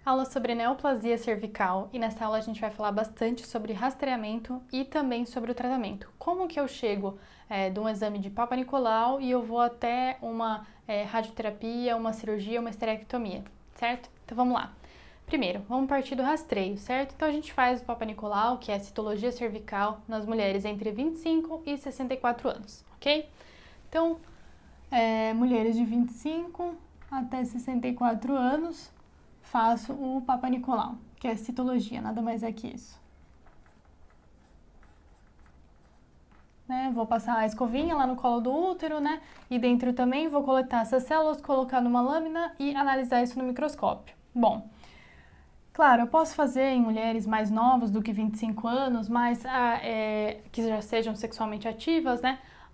Aula sobre neoplasia cervical, e nessa aula a gente vai falar bastante sobre rastreamento e também sobre o tratamento. Como que eu chego de um exame de Papa Nicolau e eu vou até uma radioterapia, uma cirurgia, uma esterectomia, certo? Então vamos lá. Primeiro, vamos partir do rastreio, certo? Então a gente faz o Papa Nicolau, que é a citologia cervical nas mulheres entre 25 e 64 anos, ok? Então, mulheres de 25 até 64 anos, faço o Papa Nicolau, que é citologia, nada mais é que isso. Vou passar a escovinha lá no colo do útero, E dentro também vou coletar essas células, colocar numa lâmina e analisar isso no microscópio. Bom, claro, eu posso fazer em mulheres mais novas do que 25 anos, mas que já sejam sexualmente ativas,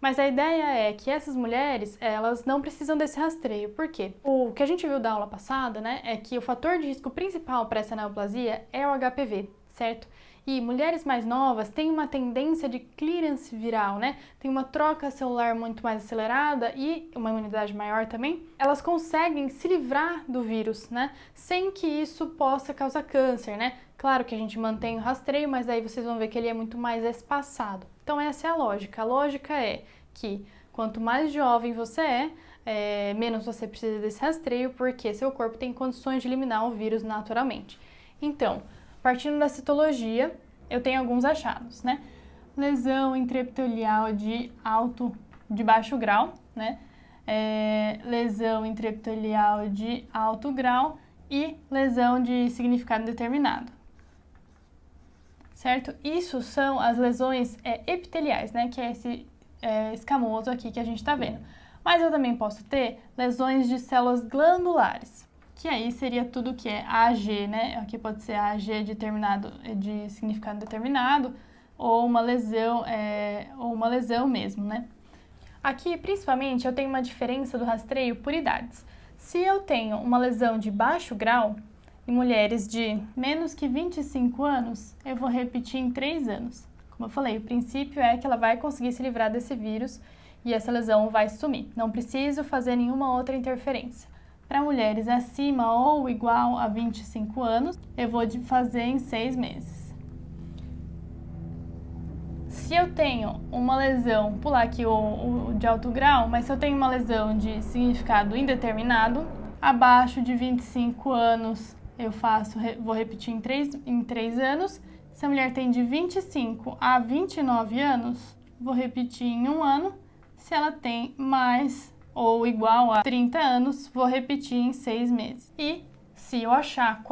Mas a ideia é que essas mulheres, elas não precisam desse rastreio. Por quê? O que a gente viu da aula passada, é que o fator de risco principal para essa neoplasia é o HPV, certo? E mulheres mais novas têm uma tendência de clearance viral, Tem uma troca celular muito mais acelerada e uma imunidade maior também. Elas conseguem se livrar do vírus, Sem que isso possa causar câncer, Claro que a gente mantém o rastreio, mas aí vocês vão ver que ele é muito mais espaçado. Então essa é a lógica. A lógica é que quanto mais jovem você menos você precisa desse rastreio, porque seu corpo tem condições de eliminar o vírus naturalmente. Então, partindo da citologia, eu tenho alguns achados, Lesão intraepitelial de baixo grau, lesão intraepitelial de alto grau e lesão de significado determinado. Certo? Isso são as lesões epiteliais, que é esse escamoso aqui que a gente está vendo. Mas eu também posso ter lesões de células glandulares, que aí seria tudo que é AG, Aqui pode ser AG de significado determinado, ou uma lesão mesmo, Aqui, principalmente, eu tenho uma diferença do rastreio por idades. Se eu tenho uma lesão de baixo grau, em mulheres de menos que 25 anos, eu vou repetir em 3 anos. Como eu falei, o princípio é que ela vai conseguir se livrar desse vírus e essa lesão vai sumir. Não preciso fazer nenhuma outra interferência. Para mulheres acima ou igual a 25 anos, eu vou fazer em 6 meses. Se eu tenho uma lesão, pular aqui o de alto grau, mas se eu tenho uma lesão de significado indeterminado, abaixo de 25 anos, vou repetir em 3 anos. Se a mulher tem de 25 a 29 anos, vou repetir em 1 ano. Se ela tem mais ou igual a 30 anos, vou repetir em 6 meses. E se eu achar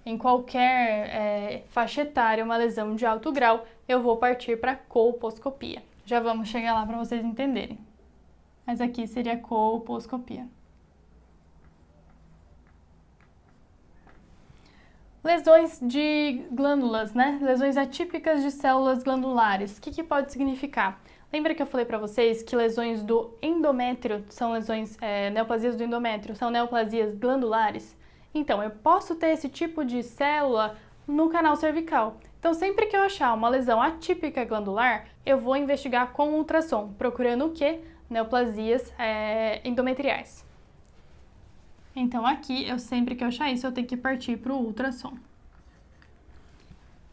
em qualquer faixa etária uma lesão de alto grau, eu vou partir para colposcopia. Já vamos chegar lá para vocês entenderem. Mas aqui seria colposcopia. Lesões de glândulas, Lesões atípicas de células glandulares. O que pode significar? Lembra que eu falei para vocês que lesões do endométrio são lesões, neoplasias do endométrio, são neoplasias glandulares? Então, eu posso ter esse tipo de célula no canal cervical. Então, sempre que eu achar uma lesão atípica glandular, eu vou investigar com ultrassom, procurando o quê? Neoplasias endometriais. Então, aqui, sempre que eu achar isso, eu tenho que partir para o ultrassom.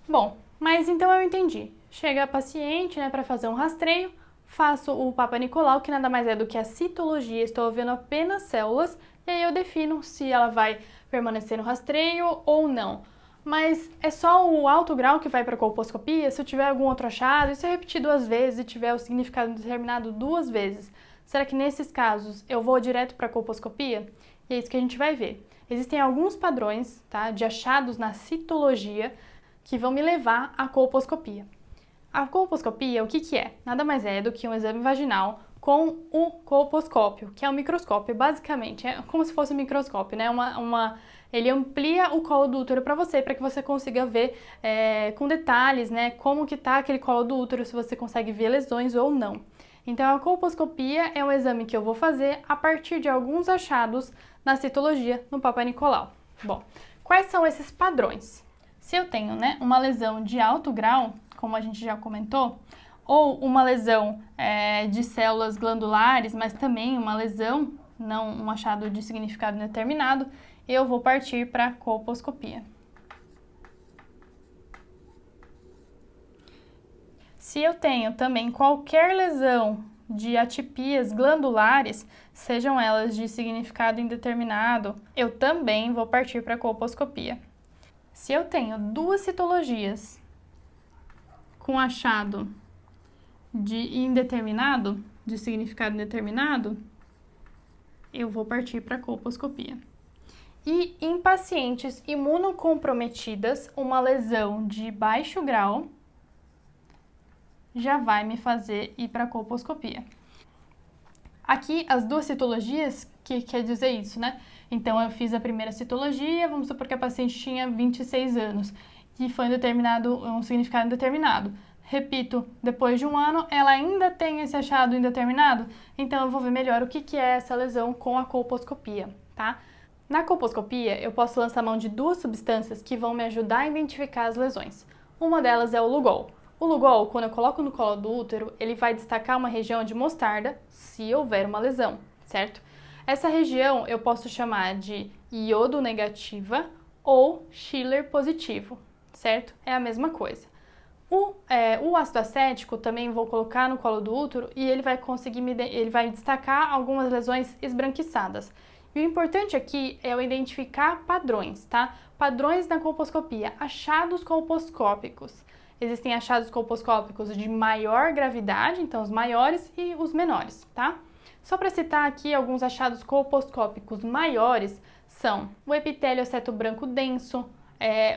Bom, mas então eu entendi. Chega a paciente, para fazer um rastreio, faço o Papa Nicolau, que nada mais é do que a citologia, estou vendo apenas células, e aí eu defino se ela vai permanecer no rastreio ou não. Mas é só o alto grau que vai para a colposcopia? Se eu tiver algum outro achado, e se eu repetir 2 vezes e tiver o significado determinado 2 vezes, será que nesses casos eu vou direto para a colposcopia? E é isso que a gente vai ver. Existem alguns padrões, de achados na citologia que vão me levar à colposcopia. A colposcopia, o que é? Nada mais é do que um exame vaginal com o colposcópio, que é um microscópio, basicamente. É como se fosse um microscópio, Ele amplia o colo do útero para que você consiga ver com detalhes, como que tá aquele colo do útero, se você consegue ver lesões ou não. Então, a colposcopia é um exame que eu vou fazer a partir de alguns achados na citologia no Papa Nicolau. Bom, quais são esses padrões? Se eu tenho, uma lesão de alto grau, como a gente já comentou, ou uma lesão de células glandulares, mas também uma lesão, não um achado de significado determinado, eu vou partir para a colposcopia. Se eu tenho também qualquer lesão de atipias glandulares, sejam elas de significado indeterminado, eu também vou partir para a colposcopia. Se eu tenho duas citologias com achado de indeterminado, de significado indeterminado, eu vou partir para a colposcopia. E em pacientes imunocomprometidas, uma lesão de baixo grau já vai me fazer ir para a colposcopia. Aqui, as duas citologias, que quer dizer isso, né? Então, eu fiz a primeira citologia, vamos supor que a paciente tinha 26 anos e foi um significado indeterminado. Repito, depois de um ano, ela ainda tem esse achado indeterminado, então eu vou ver melhor o que é essa lesão com a colposcopia, tá? Na colposcopia, eu posso lançar mão de duas substâncias que vão me ajudar a identificar as lesões. Uma delas é o Lugol. O Lugol, quando eu coloco no colo do útero, ele vai destacar uma região de mostarda se houver uma lesão, certo? Essa região eu posso chamar de iodo negativa ou Schiller positivo, certo? É a mesma coisa. O ácido acético também vou colocar no colo do útero e ele vai destacar algumas lesões esbranquiçadas. E o importante aqui é eu identificar padrões, tá? Padrões na colposcopia, achados colposcópicos. Existem achados colposcópicos de maior gravidade, então os maiores e os menores, tá? Só para citar aqui alguns achados colposcópicos maiores são o epitélio aceto branco denso,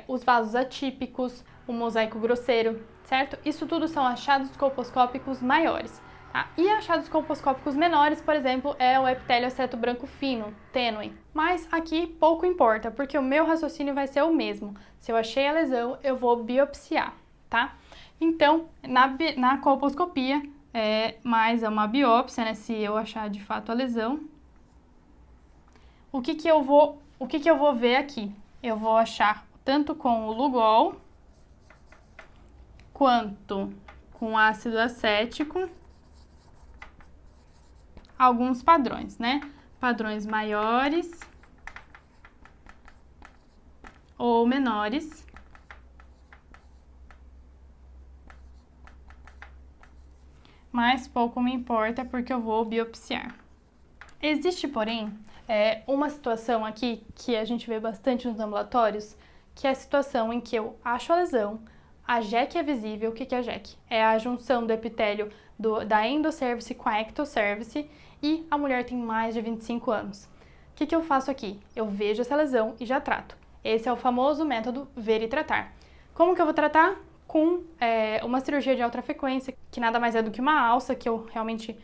os vasos atípicos, o mosaico grosseiro, certo? Isso tudo são achados colposcópicos maiores. Tá? E achados colposcópicos menores, por exemplo, é o epitélio aceto branco fino, tênue. Mas aqui pouco importa, porque o meu raciocínio vai ser o mesmo. Se eu achei a lesão, eu vou biopsiar, tá? Então, na colposcopia, mais é uma biópsia, né? Se eu achar de fato a lesão. O que eu vou ver aqui? Eu vou achar tanto com o Lugol quanto com ácido acético alguns padrões, né? Padrões maiores ou menores. Mas pouco me importa porque eu vou biopsiar. Existe, porém, uma situação aqui que a gente vê bastante nos ambulatórios, que é a situação em que eu acho a lesão, a JEC é visível. O que é a JEC? É a junção do epitélio da endocervice com a ectocervice e a mulher tem mais de 25 anos. O que eu faço aqui? Eu vejo essa lesão e já trato. Esse é o famoso método ver e tratar. Como que eu vou tratar? Com uma cirurgia de alta frequência, que nada mais é do que uma alça, que eu realmente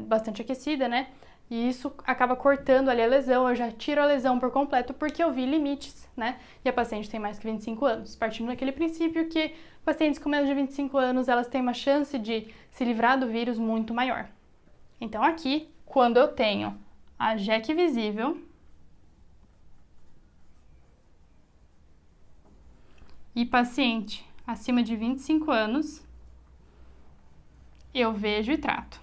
bastante aquecida, né? E isso acaba cortando ali a lesão, eu já tiro a lesão por completo porque eu vi limites, né? E a paciente tem mais que 25 anos, partindo daquele princípio que pacientes com menos de 25 anos, elas têm uma chance de se livrar do vírus muito maior. Então aqui, quando eu tenho a JEC visível e paciente acima de 25 anos, eu vejo e trato.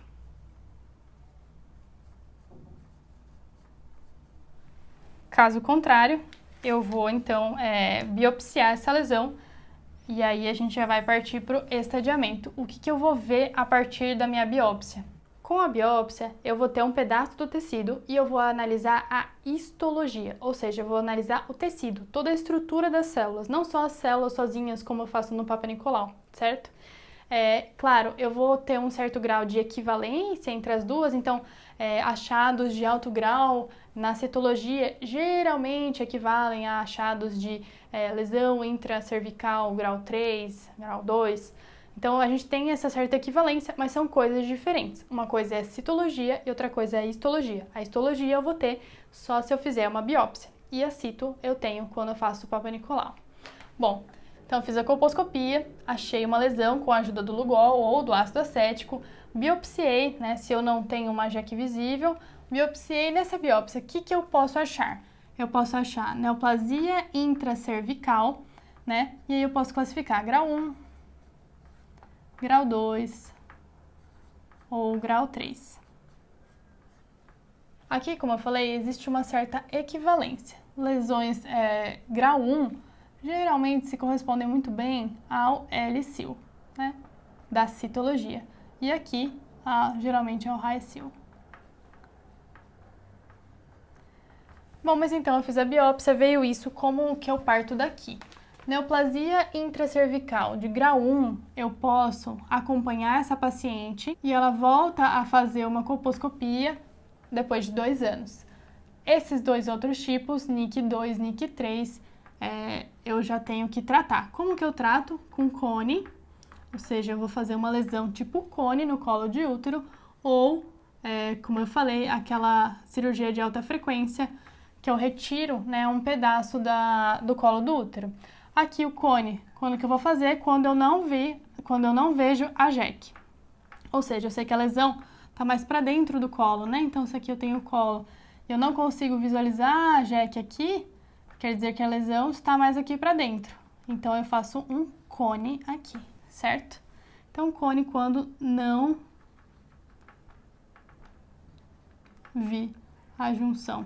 Caso contrário, eu vou então biopsiar essa lesão e aí a gente já vai partir para o estadiamento. O que eu vou ver a partir da minha biópsia? Com a biópsia, eu vou ter um pedaço do tecido e eu vou analisar a histologia, ou seja, eu vou analisar o tecido, toda a estrutura das células, não só as células sozinhas como eu faço no Papa Nicolau, certo? Claro, eu vou ter um certo grau de equivalência entre as duas, então achados de alto grau na citologia geralmente equivalem a achados de lesão intracervical grau 3, grau 2. Então a gente tem essa certa equivalência, mas são coisas diferentes. Uma coisa é citologia e outra coisa é histologia. A histologia eu vou ter só se eu fizer uma biópsia, e a cito eu tenho quando eu faço o Papa Nicolau. Bom, então, fiz a colposcopia, achei uma lesão com a ajuda do Lugol ou do ácido acético, biopsiei, né, se eu não tenho uma JEC visível, biopsiei. Nessa biópsia, o que eu posso achar? Eu posso achar neoplasia intracervical, né, e aí eu posso classificar grau 1, grau 2 ou grau 3. Aqui, como eu falei, existe uma certa equivalência. Lesões grau 1 geralmente se correspondem muito bem ao LSIL, né, da citologia. E aqui, geralmente é o RAESIL. Bom, mas então eu fiz a biópsia, veio isso, como que eu parto daqui? Neoplasia intracervical de grau 1, eu posso acompanhar essa paciente e ela volta a fazer uma colposcopia depois de 2 anos. Esses 2 outros tipos, NIC 2, NIC 3, eu já tenho que tratar. Como que eu trato? Com cone, ou seja, eu vou fazer uma lesão tipo cone no colo de útero, ou, como eu falei, aquela cirurgia de alta frequência, que eu retiro, né, um pedaço do colo do útero. Aqui o cone, quando que eu vou fazer? Quando eu não vejo a JEC. Ou seja, eu sei que a lesão está mais para dentro do colo, né? Então, se aqui eu tenho o colo e eu não consigo visualizar a JEC aqui, quer dizer que a lesão está mais aqui para dentro. Então, eu faço um cone aqui, certo? Então, cone quando não vi a junção,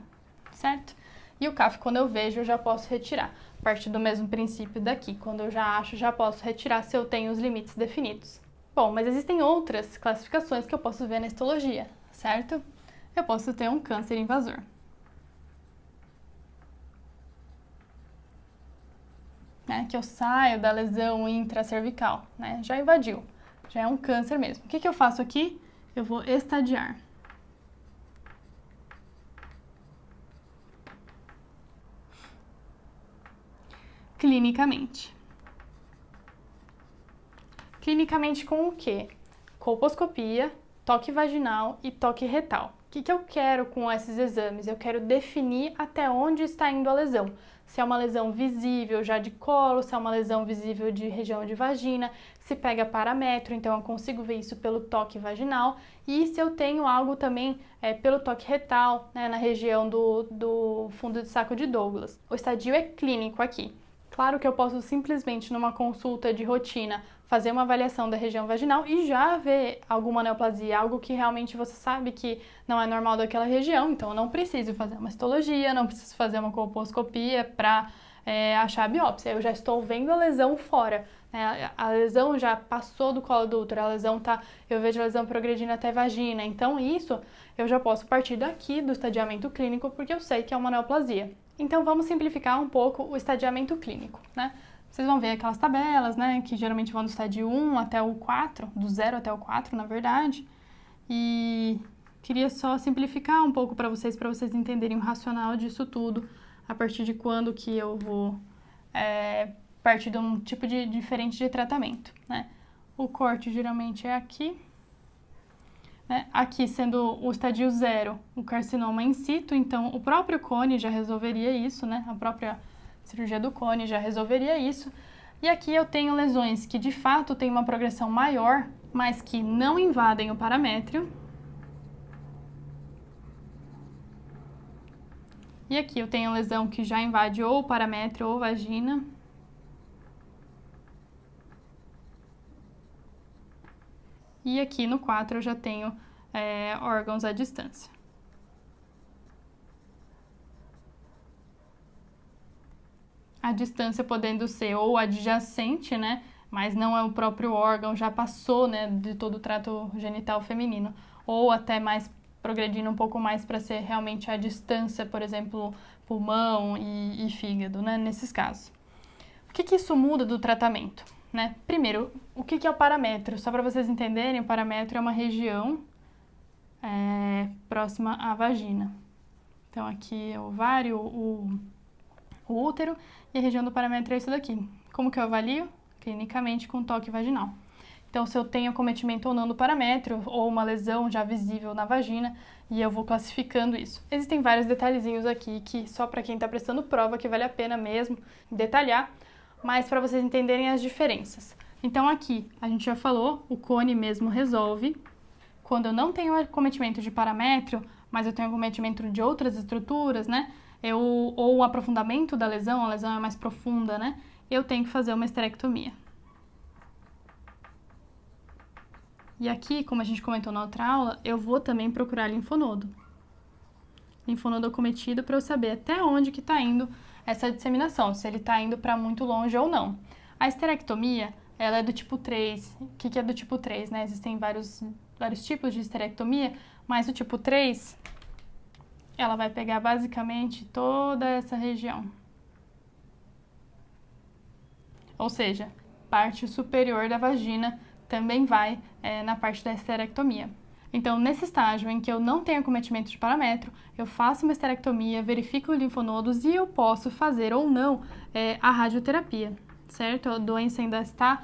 certo? E o CAF, quando eu vejo, eu já posso retirar. A partir do mesmo princípio daqui, quando eu já acho, já posso retirar se eu tenho os limites definidos. Bom, mas existem outras classificações que eu posso ver na histologia, certo? Eu posso ter um câncer invasor. Né, que eu saio da lesão intracervical, né? Já invadiu, já é um câncer mesmo. O que eu faço aqui? Eu vou estadiar. Clinicamente. Clinicamente com o quê? Colposcopia, toque vaginal e toque retal. O que eu quero com esses exames? Eu quero definir até onde está indo a lesão. Se é uma lesão visível já de colo, se é uma lesão visível de região de vagina, se pega parametro, então eu consigo ver isso pelo toque vaginal. E se eu tenho algo também pelo toque retal, né, na região do fundo de saco de Douglas. O estadio é clínico aqui. Claro que eu posso simplesmente, numa consulta de rotina, fazer uma avaliação da região vaginal e já ver alguma neoplasia, algo que realmente você sabe que não é normal daquela região, então eu não preciso fazer uma histologia, não preciso fazer uma colposcopia para achar a biópsia, eu já estou vendo a lesão fora, né? A lesão já passou do colo do útero, eu vejo a lesão progredindo até a vagina, então isso eu já posso partir daqui do estadiamento clínico porque eu sei que é uma neoplasia. Então vamos simplificar um pouco o estadiamento clínico, né? Vocês vão ver aquelas tabelas, né, que geralmente vão do estádio 1 até o 4, do 0 até o 4, na verdade. E queria só simplificar um pouco para vocês entenderem o racional disso tudo, a partir de quando que eu vou partir de um tipo diferente de tratamento, né? O corte geralmente é aqui. Aqui sendo o estadio 0, o carcinoma in situ, então o próprio cone já resolveria isso, né? A própria cirurgia do cone já resolveria isso. E aqui eu tenho lesões que de fato têm uma progressão maior, mas que não invadem o paramétrio. E aqui eu tenho lesão que já invade ou o paramétrio ou vagina. E aqui no 4 eu já tenho órgãos à distância. A distância podendo ser ou adjacente, né? Mas não é o próprio órgão, já passou, né, de todo o trato genital feminino. Ou até mais progredindo um pouco mais para ser realmente a distância, por exemplo, pulmão e fígado, né? Nesses casos. O que isso muda do tratamento? Né? Primeiro, o que é o paramétrio? Só para vocês entenderem, o paramétrio é uma região próxima à vagina. Então, aqui é o ovário, o útero, e a região do paramétrio é isso daqui. Como que eu avalio? Clinicamente com toque vaginal. Então, se eu tenho acometimento ou não do paramétrio, ou uma lesão já visível na vagina, e eu vou classificando isso. Existem vários detalhezinhos aqui que só para quem está prestando prova que vale a pena mesmo detalhar, mas para vocês entenderem as diferenças. Então aqui, a gente já falou, o cone mesmo resolve. Quando eu não tenho acometimento de paramétrio, mas eu tenho acometimento de outras estruturas, né? Ou o aprofundamento da lesão, a lesão é mais profunda, né? Eu tenho que fazer uma esterectomia. E aqui, como a gente comentou na outra aula, eu vou também procurar linfonodo. linfonodo acometido para eu saber até onde que está indo essa disseminação, se ele está indo para muito longe ou não. A esterectomia, ela é do tipo 3. O que é do tipo 3, né? Existem vários tipos de esterectomia, mas o tipo 3, ela vai pegar basicamente toda essa região. Ou seja, parte superior da vagina também vai na parte da esterectomia. Então, nesse estágio em que eu não tenho acometimento de parametro, eu faço uma esterectomia, verifico os linfonodos e eu posso fazer ou não a radioterapia, certo? A doença ainda está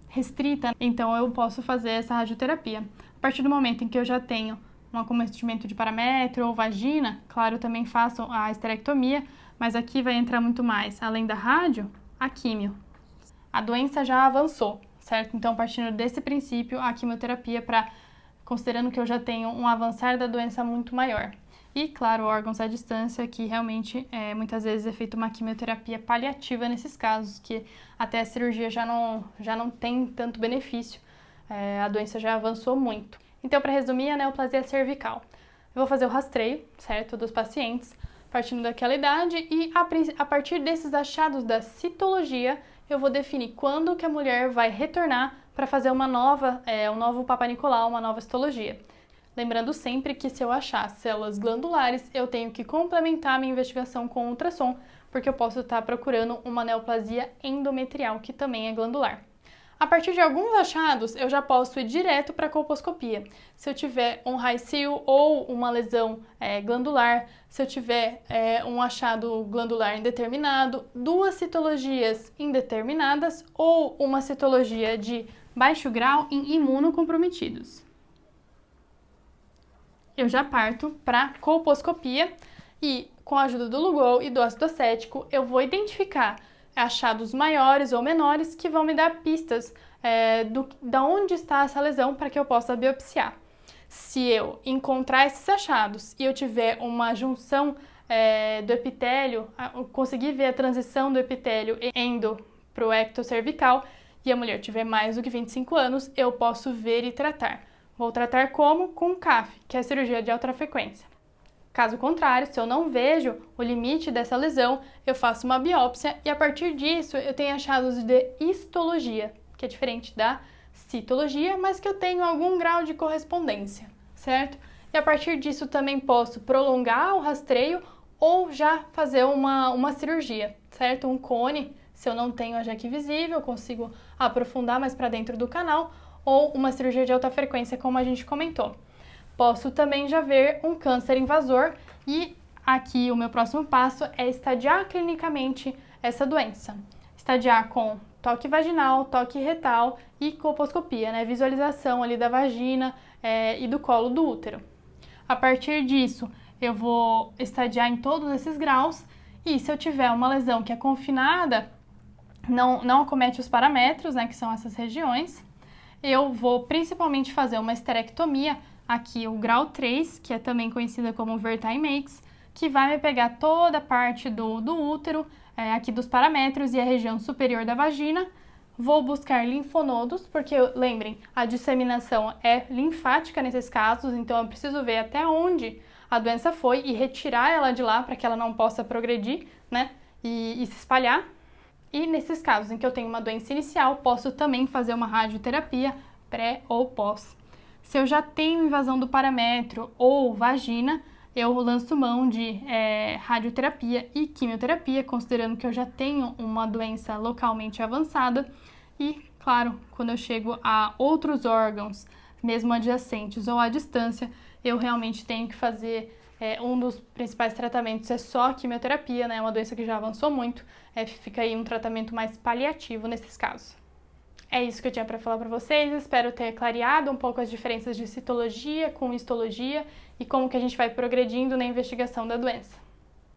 restrita, então eu posso fazer essa radioterapia. A partir do momento em que eu já tenho um acometimento de parametro ou vagina, claro, eu também faço a esterectomia, mas aqui vai entrar muito mais, além da rádio, a químio. A doença já avançou, certo? Então, partindo desse princípio, a quimioterapia considerando que eu já tenho um avançar da doença muito maior. E, claro, órgãos à distância, que realmente muitas vezes é feita uma quimioterapia paliativa nesses casos, que até a cirurgia já não tem tanto benefício, a doença já avançou muito. Então, para resumir, a neoplasia cervical. Eu vou fazer o rastreio, certo, dos pacientes, partindo daquela idade, e a partir desses achados da citologia, eu vou definir quando que a mulher vai retornar para fazer um novo Papa Nicolau, uma nova histologia. Lembrando sempre que se eu achar células glandulares, eu tenho que complementar a minha investigação com ultrassom, porque eu posso estar procurando uma neoplasia endometrial, que também é glandular. A partir de alguns achados, eu já posso ir direto para a colposcopia. Se eu tiver um raio-seal ou uma lesão glandular, se eu tiver um achado glandular indeterminado, duas citologias indeterminadas ou uma citologia de baixo grau em imunocomprometidos. Eu já parto para a colposcopia e, com a ajuda do Lugol e do ácido acético, eu vou identificar achados maiores ou menores que vão me dar pistas da onde está essa lesão para que eu possa biopsiar. Se eu encontrar esses achados e eu tiver uma junção do epitélio, conseguir ver a transição do epitélio endo para o ectocervical e a mulher tiver mais do que 25 anos, eu posso ver e tratar. Vou tratar como? Com CAF, que é a cirurgia de alta frequência. Caso contrário, se eu não vejo o limite dessa lesão, eu faço uma biópsia e a partir disso eu tenho achados de histologia, que é diferente da citologia, mas que eu tenho algum grau de correspondência, certo? E a partir disso também posso prolongar o rastreio ou já fazer uma cirurgia, certo? Um cone, se eu não tenho a JEC visível, eu consigo aprofundar mais para dentro do canal, ou uma cirurgia de alta frequência, como a gente comentou. Posso também já ver um câncer invasor e aqui o meu próximo passo é estadiar clinicamente essa doença. Estadiar com toque vaginal, toque retal e colposcopia, né? Visualização ali da vagina e do colo do útero. A partir disso, eu vou estadiar em todos esses graus e se eu tiver uma lesão que é confinada, não acomete os parametros, né, que são essas regiões, eu vou principalmente fazer uma esterectomia, aqui o grau 3, que é também conhecida como Vertaimex, que vai me pegar toda a parte do útero, aqui dos paramétros e a região superior da vagina. Vou buscar linfonodos, porque lembrem, a disseminação é linfática nesses casos, então eu preciso ver até onde a doença foi e retirar ela de lá para que ela não possa progredir, né, e se espalhar. E nesses casos em que eu tenho uma doença inicial, posso também fazer uma radioterapia pré ou pós. Se eu já tenho invasão do parametro ou vagina, eu lanço mão de radioterapia e quimioterapia, considerando que eu já tenho uma doença localmente avançada. E, claro, quando eu chego a outros órgãos, mesmo adjacentes ou à distância, eu realmente tenho que fazer um dos principais tratamentos é só a quimioterapia, né? É uma doença que já avançou muito, fica aí um tratamento mais paliativo nesses casos. É isso que eu tinha para falar para vocês, espero ter clareado um pouco as diferenças de citologia com histologia e como que a gente vai progredindo na investigação da doença.